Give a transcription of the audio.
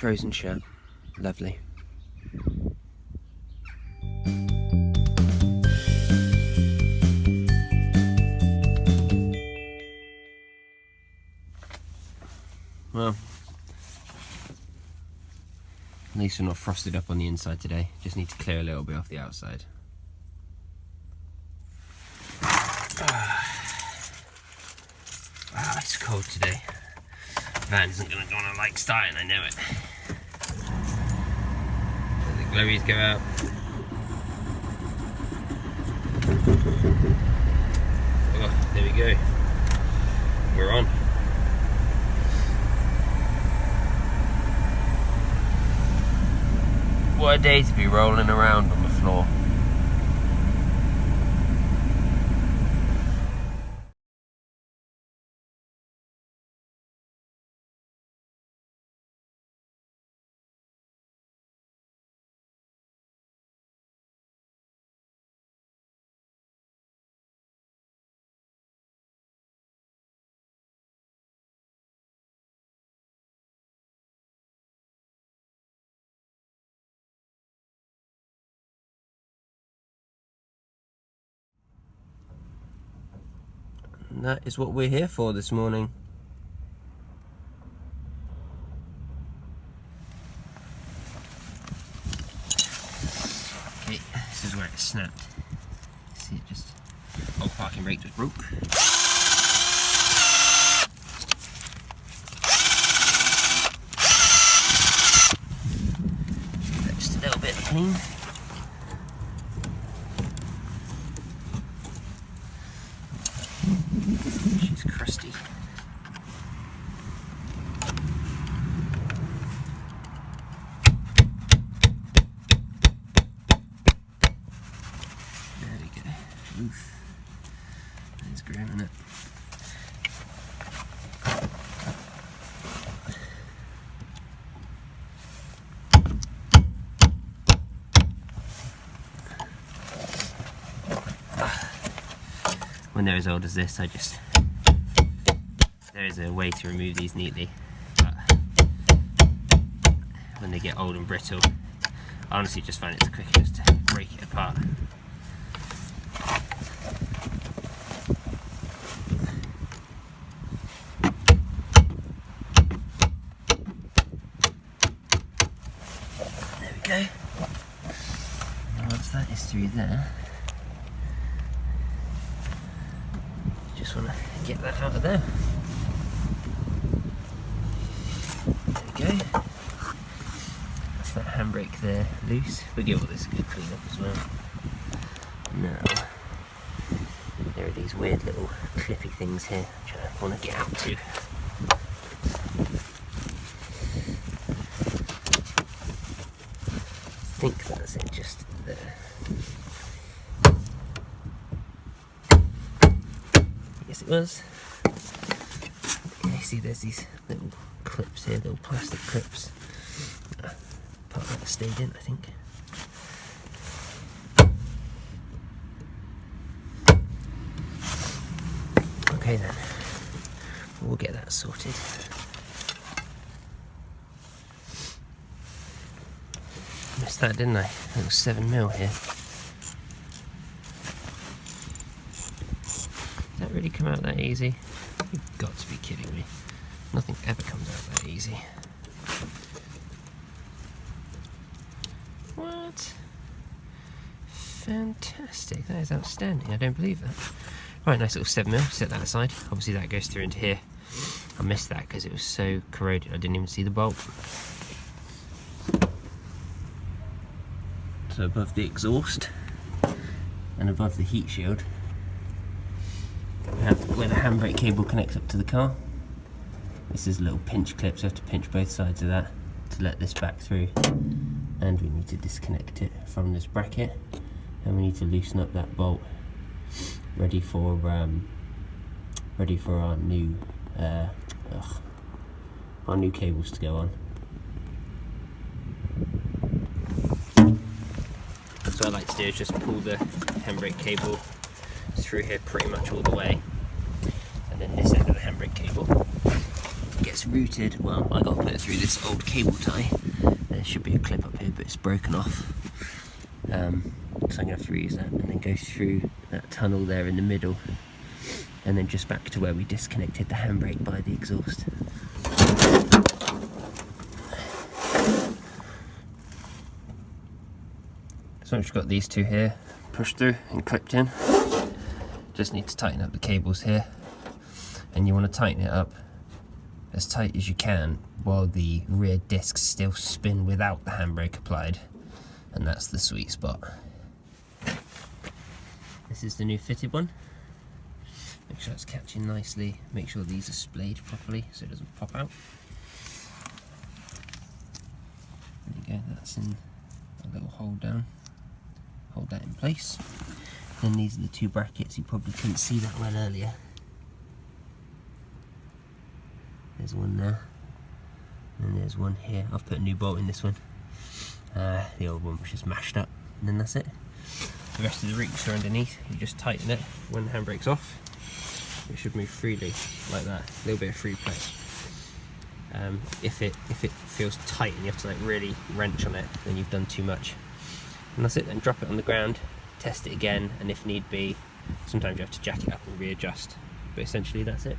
frozen shirt. Lovely. Well, at least we're not frosted up on the inside today. Just need to clear a little bit off the outside. Wow, it's cold today. Van isn't going to go on a light starting, I know it. Let the glowies go out. Oh, there we go. We're on. What a day to be rolling around on the floor. And that is what we're here for this morning. Okay, this is where it snapped. See, it just, old parking brake just broke. Just a little bit clean. She's crusty. There we go. Oof. There's grim in it. When they're as old as this, there is a way to remove these neatly, but when they get old and brittle, I honestly just find it's quicker just to break it apart. There we go. And once that is through there, just want to get that out of there. There we go. That's that handbrake there loose. We'll give all this a good clean up as well. Now, there are these weird little clippy things here which I want to get out to. I think that's it, just there. Yes, it was. Yeah, you see there's these little clips here, little plastic clips. Part of that stayed in, I think. Okay then, we'll get that sorted. Missed that, didn't I? That was 7mm here. Did that really come out that easy? You've got to be kidding me. Nothing ever comes out that easy. What? Fantastic, that is outstanding, I don't believe that. Right, nice little 7mm, set that aside. Obviously that goes through into here. I missed that because it was so corroded I didn't even see the bolt. So above the exhaust and above the heat shield, we have where the handbrake cable connects up to the car. This is a little pinch clip, so you have to pinch both sides of that to let this back through. And we need to disconnect it from this bracket, and we need to loosen up that bolt, ready for our new cables to go on. So what I like to do is just pull the handbrake cable through here pretty much all the way, and then this end of the handbrake cable gets routed, well, I got to put it through this old cable tie. There should be a clip up here, but it's broken off. So I'm going to have to reuse that and then go through that tunnel there in the middle, and then just back to where we disconnected the handbrake by the exhaust. So once you've got these two here pushed through and clipped in, just need to tighten up the cables here, and you want to tighten it up as tight as you can while the rear discs still spin without the handbrake applied, and that's the sweet spot. This is the new fitted one. Make sure it's catching nicely, make sure these are splayed properly so it doesn't pop out. There you go, that's in a little hole down. Hold that in place. Then these are the two brackets, you probably couldn't see that well earlier. There's one there, and there's one here. I've put a new bolt in this one. The old one was just mashed up, and then that's it. The rest of the reach are underneath. You just tighten it when the handbrake's off. It should move freely like that. A little bit of free play. If it feels tight and you have to like really wrench on it, then you've done too much. And that's it. Then drop it on the ground, test it again, and if need be, sometimes you have to jack it up and readjust. But essentially that's it.